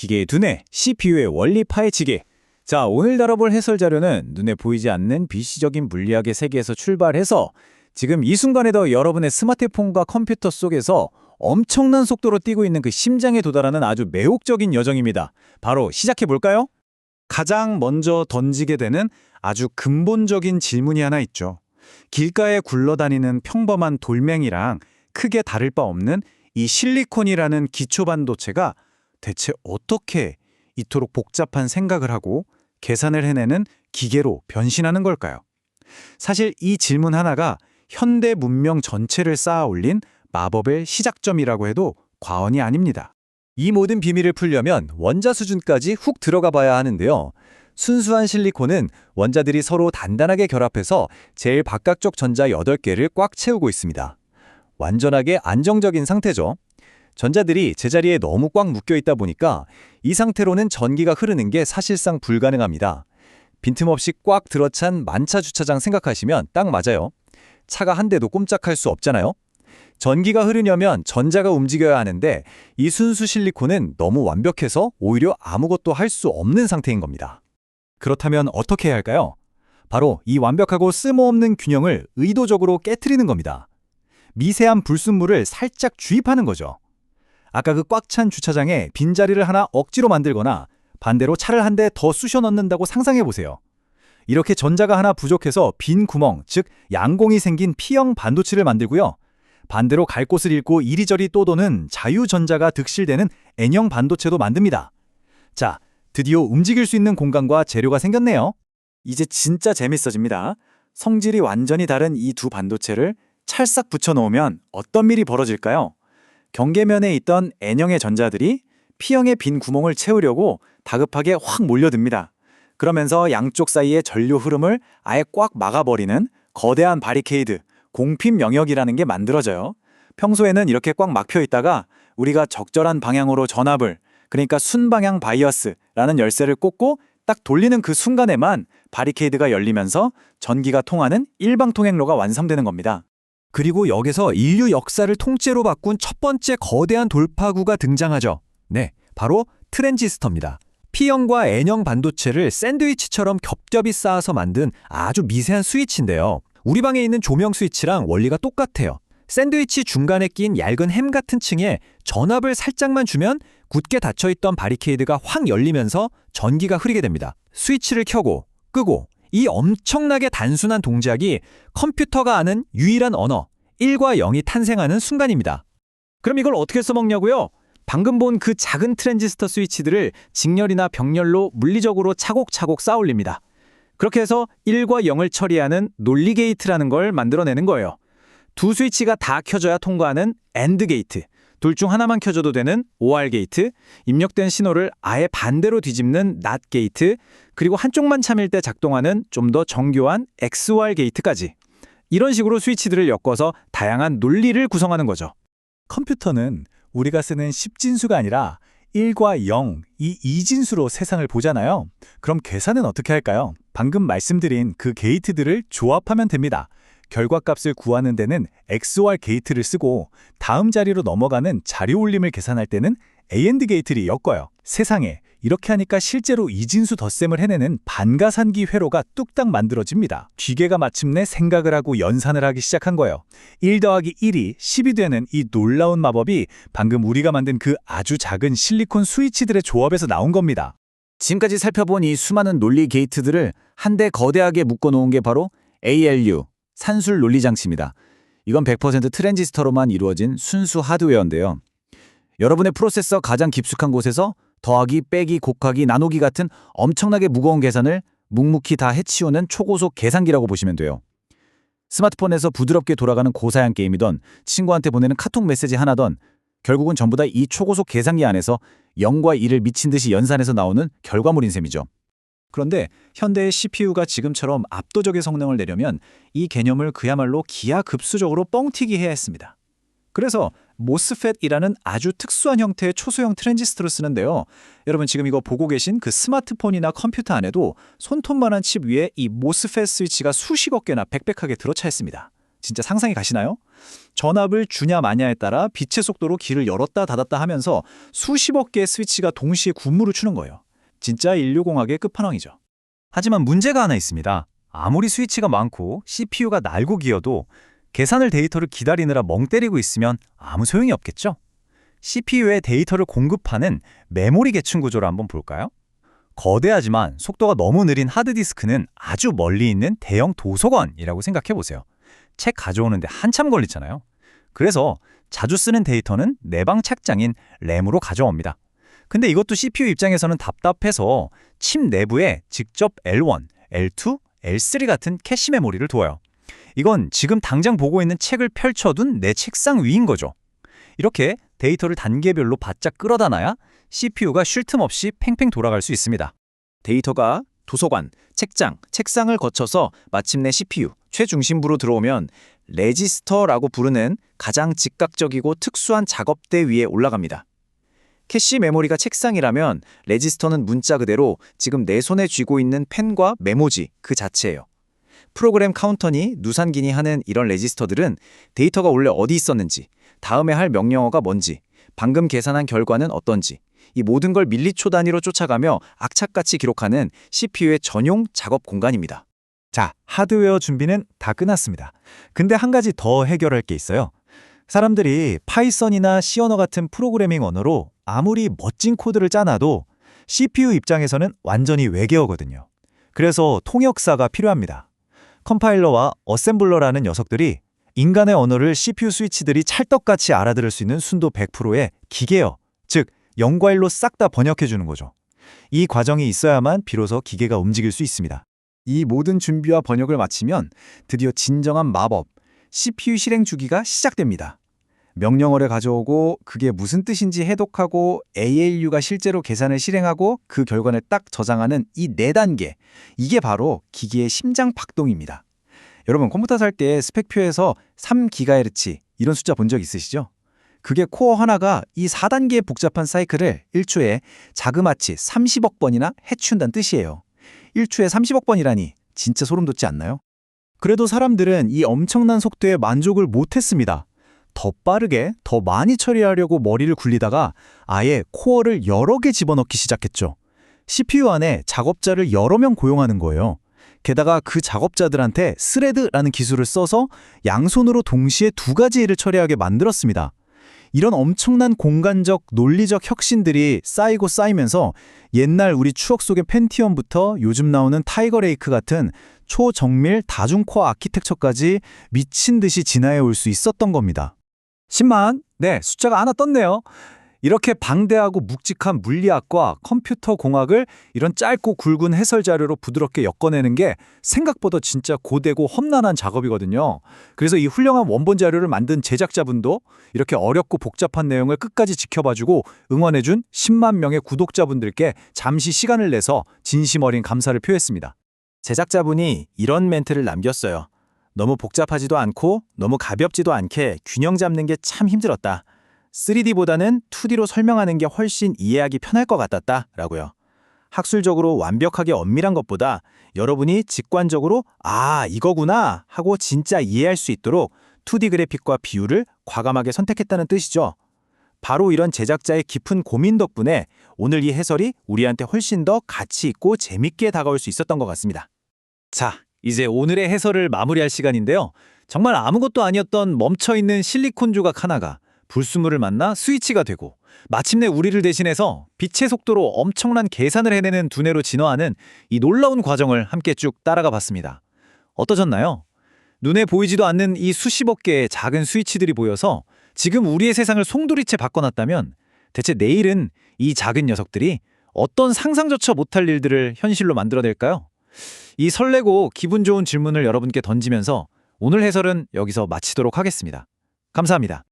기계의 두뇌, CPU의 원리 파헤치기. 자, 오늘 다뤄볼 해설 자료는 눈에 보이지 않는 비시적인 물리학의 세계에서 출발해서 지금 이 순간에도 여러분의 스마트폰과 컴퓨터 속에서 엄청난 속도로 뛰고 있는 그 심장에 도달하는 아주 매혹적인 여정입니다. 바로 시작해볼까요? 가장 먼저 던지게 되는 아주 근본적인 질문이 하나 있죠. 길가에 굴러다니는 평범한 돌멩이랑 크게 다를 바 없는 이 실리콘이라는 기초 반도체가 대체 어떻게 이토록 복잡한 생각을 하고 계산을 해내는 기계로 변신하는 걸까요? 사실 이 질문 하나가 현대 문명 전체를 쌓아 올린 마법의 시작점이라고 해도 과언이 아닙니다. 이 모든 비밀을 풀려면 원자 수준까지 훅 들어가 봐야 하는데요. 순수한 실리콘은 원자들이 서로 단단하게 결합해서 제일 바깥쪽 전자 8개를 꽉 채우고 있습니다. 완전하게 안정적인 상태죠. 전자들이 제자리에 너무 꽉 묶여 있다 보니까 이 상태로는 전기가 흐르는 게 사실상 불가능합니다. 빈틈없이 꽉 들어찬 만차 주차장 생각하시면 딱 맞아요. 차가 한 대도 꼼짝할 수 없잖아요. 전기가 흐르려면 전자가 움직여야 하는데 이 순수 실리콘은 너무 완벽해서 오히려 아무것도 할 수 없는 상태인 겁니다. 그렇다면 어떻게 해야 할까요? 바로 이 완벽하고 쓸모없는 균형을 의도적으로 깨트리는 겁니다. 미세한 불순물을 살짝 주입하는 거죠. 아까 그 꽉 찬 주차장에 빈자리를 하나 억지로 만들거나 반대로 차를 한 대 더 쑤셔 넣는다고 상상해 보세요. 이렇게 전자가 하나 부족해서 빈 구멍, 즉 양공이 생긴 P형 반도체를 만들고요. 반대로 갈 곳을 잃고 이리저리 또 도는 자유전자가 득실되는 N형 반도체도 만듭니다. 자, 드디어 움직일 수 있는 공간과 재료가 생겼네요. 이제 진짜 재밌어집니다. 성질이 완전히 다른 이 두 반도체를 찰싹 붙여놓으면 어떤 일이 벌어질까요? 경계면에 있던 N형의 전자들이 P형의 빈 구멍을 채우려고 다급하게 확 몰려듭니다. 그러면서 양쪽 사이의 전류 흐름을 아예 꽉 막아버리는 거대한 바리케이드, 공핍 영역이라는 게 만들어져요. 평소에는 이렇게 꽉 막혀 있다가 우리가 적절한 방향으로 전압을, 그러니까 순방향 바이어스라는 열쇠를 꽂고 딱 돌리는 그 순간에만 바리케이드가 열리면서 전기가 통하는 일방통행로가 완성되는 겁니다. 그리고 여기서 인류 역사를 통째로 바꾼 첫 번째 거대한 돌파구가 등장하죠. 네, 바로 트랜지스터입니다. P형과 N형 반도체를 샌드위치처럼 겹겹이 쌓아서 만든 아주 미세한 스위치인데요. 우리 방에 있는 조명 스위치랑 원리가 똑같아요. 샌드위치 중간에 낀 얇은 햄 같은 층에 전압을 살짝만 주면 굳게 닫혀있던 바리케이드가 확 열리면서 전기가 흐르게 됩니다. 스위치를 켜고 끄고 이 엄청나게 단순한 동작이 컴퓨터가 아는 유일한 언어 1과 0이 탄생하는 순간입니다. 그럼 이걸 어떻게 써먹냐고요? 방금 본 그 작은 트랜지스터 스위치들을 직렬이나 병렬로 물리적으로 차곡차곡 쌓아 올립니다. 그렇게 해서 1과 0을 처리하는 논리 게이트라는 걸 만들어내는 거예요. 두 스위치가 다 켜져야 통과하는 AND 게이트, 둘 중 하나만 켜져도 되는 OR 게이트, 입력된 신호를 아예 반대로 뒤집는 NOT 게이트, 그리고 한쪽만 참일 때 작동하는 좀 더 정교한 XOR 게이트까지. 이런 식으로 스위치들을 엮어서 다양한 논리를 구성하는 거죠. 컴퓨터는 우리가 쓰는 10진수가 아니라 1과 0, 이 2진수로 세상을 보잖아요. 그럼 계산은 어떻게 할까요? 방금 말씀드린 그 게이트들을 조합하면 됩니다. 결과값을 구하는 데는 XOR 게이트를 쓰고 다음 자리로 넘어가는 자료 올림을 계산할 때는 AND 게이트를 엮어요. 세상에, 이렇게 하니까 실제로 이진수 덧셈을 해내는 반가산기 회로가 뚝딱 만들어집니다. 기계가 마침내 생각을 하고 연산을 하기 시작한 거예요. 1 더하기 1이 10이 되는 이 놀라운 마법이 방금 우리가 만든 그 아주 작은 실리콘 스위치들의 조합에서 나온 겁니다. 지금까지 살펴본 이 수많은 논리 게이트들을 한데 거대하게 묶어놓은 게 바로 ALU, 산술 논리 장치입니다. 이건 100% 트랜지스터로만 이루어진 순수 하드웨어인데요. 여러분의 프로세서 가장 깊숙한 곳에서 더하기, 빼기, 곱하기, 나누기 같은 엄청나게 무거운 계산을 묵묵히 다 해치우는 초고속 계산기라고 보시면 돼요. 스마트폰에서 부드럽게 돌아가는 고사양 게임이던 친구한테 보내는 카톡 메시지 하나던 결국은 전부 다 이 초고속 계산기 안에서 0과 1을 미친 듯이 연산해서 나오는 결과물인 셈이죠. 그런데 현대의 CPU가 지금처럼 압도적인 성능을 내려면 이 개념을 그야말로 기하급수적으로 뻥튀기 해야 했습니다. 그래서 모스펫이라는 아주 특수한 형태의 초소형 트랜지스터를 쓰는데요. 여러분 지금 이거 보고 계신 그 스마트폰이나 컴퓨터 안에도 손톱만한 칩 위에 이 모스펫 스위치가 수십억 개나 빽빽하게 들어차 있습니다. 진짜 상상이 가시나요? 전압을 주냐 마냐에 따라 빛의 속도로 길을 열었다 닫았다 하면서 수십억 개의 스위치가 동시에 군무를 추는 거예요. 진짜 인류공학의 끝판왕이죠. 하지만 문제가 하나 있습니다. 아무리 스위치가 많고 CPU가 날고 기어도 계산을 데이터를 기다리느라 멍 때리고 있으면 아무 소용이 없겠죠? CPU에 데이터를 공급하는 메모리 계층 구조를 한번 볼까요? 거대하지만 속도가 너무 느린 하드디스크는 아주 멀리 있는 대형 도서관이라고 생각해 보세요. 책 가져오는데 한참 걸리잖아요. 그래서 자주 쓰는 데이터는 내방 책장인 램으로 가져옵니다. 근데 이것도 CPU 입장에서는 답답해서 칩 내부에 직접 L1, L2, L3 같은 캐시 메모리를 둬요. 이건 지금 당장 보고 있는 책을 펼쳐둔 내 책상 위인 거죠. 이렇게 데이터를 단계별로 바짝 끌어다 놔야 CPU가 쉴 틈 없이 팽팽 돌아갈 수 있습니다. 데이터가 도서관, 책장, 책상을 거쳐서 마침내 CPU, 최중심부로 들어오면 레지스터라고 부르는 가장 즉각적이고 특수한 작업대 위에 올라갑니다. 캐시 메모리가 책상이라면 레지스터는 문자 그대로 지금 내 손에 쥐고 있는 펜과 메모지 그 자체예요. 프로그램 카운터니 누산기니 하는 이런 레지스터들은 데이터가 원래 어디 있었는지, 다음에 할 명령어가 뭔지, 방금 계산한 결과는 어떤지 이 모든 걸 밀리초 단위로 쫓아가며 악착같이 기록하는 CPU의 전용 작업 공간입니다. 자, 하드웨어 준비는 다 끝났습니다. 근데 한 가지 더 해결할 게 있어요. 사람들이 파이썬이나 C 언어 같은 프로그래밍 언어로 아무리 멋진 코드를 짜놔도 CPU 입장에서는 완전히 외계어거든요. 그래서 통역사가 필요합니다. 컴파일러와 어셈블러라는 녀석들이 인간의 언어를 CPU 스위치들이 찰떡같이 알아들을 수 있는 순도 100%의 기계어, 즉 0과 1로 싹 다 번역해주는 거죠. 이 과정이 있어야만 비로소 기계가 움직일 수 있습니다. 이 모든 준비와 번역을 마치면 드디어 진정한 마법, CPU 실행 주기가 시작됩니다. 명령어를 가져오고 그게 무슨 뜻인지 해독하고 ALU가 실제로 계산을 실행하고 그 결과를 딱 저장하는 이 4단계, 이게 바로 기기의 심장 박동입니다. 여러분 컴퓨터 살 때 스펙표에서 3GHz 이런 숫자 본 적 있으시죠? 그게 코어 하나가 이 4단계의 복잡한 사이클을 1초에 자그마치 30억 번이나 해치운다는 뜻이에요. 1초에 30억 번이라니 진짜 소름 돋지 않나요? 그래도 사람들은 이 엄청난 속도에 만족을 못했습니다. 더 빠르게, 더 많이 처리하려고 머리를 굴리다가 아예 코어를 여러 개 집어넣기 시작했죠. CPU 안에 작업자를 여러 명 고용하는 거예요. 게다가 그 작업자들한테 스레드라는 기술을 써서 양손으로 동시에 2가지 일을 처리하게 만들었습니다. 이런 엄청난 공간적, 논리적 혁신들이 쌓이고 쌓이면서 옛날 우리 추억 속의 펜티엄부터 요즘 나오는 타이거 레이크 같은 초정밀 다중코어 아키텍처까지 미친 듯이 진화해 올 수 있었던 겁니다. 10만? 네, 숫자가 하나 떴네요. 이렇게 방대하고 묵직한 물리학과 컴퓨터 공학을 이런 짧고 굵은 해설 자료로 부드럽게 엮어내는 게 생각보다 진짜 고되고 험난한 작업이거든요. 그래서 이 훌륭한 원본 자료를 만든 제작자분도 이렇게 어렵고 복잡한 내용을 끝까지 지켜봐주고 응원해준 10만 명의 구독자분들께 잠시 시간을 내서 진심 어린 감사를 표했습니다. 제작자분이 이런 멘트를 남겼어요. 너무 복잡하지도 않고 너무 가볍지도 않게 균형 잡는 게 참 힘들었다. 3D보다는 2D로 설명하는 게 훨씬 이해하기 편할 것 같았다 라고요. 학술적으로 완벽하게 엄밀한 것보다 여러분이 직관적으로 아 이거구나 하고 진짜 이해할 수 있도록 2D 그래픽과 비율을 과감하게 선택했다는 뜻이죠. 바로 이런 제작자의 깊은 고민 덕분에 오늘 이 해설이 우리한테 훨씬 더 가치 있고 재밌게 다가올 수 있었던 것 같습니다. 자, 이제 오늘의 해설을 마무리할 시간인데요. 정말 아무것도 아니었던 멈춰있는 실리콘 조각 하나가 불순물을 만나 스위치가 되고 마침내 우리를 대신해서 빛의 속도로 엄청난 계산을 해내는 두뇌로 진화하는 이 놀라운 과정을 함께 쭉 따라가 봤습니다. 어떠셨나요? 눈에 보이지도 않는 이 수십억 개의 작은 스위치들이 보여서 지금 우리의 세상을 송두리째 바꿔놨다면 대체 내일은 이 작은 녀석들이 어떤 상상조차 못할 일들을 현실로 만들어낼까요? 이 설레고 기분 좋은 질문을 여러분께 던지면서 오늘 해설은 여기서 마치도록 하겠습니다. 감사합니다.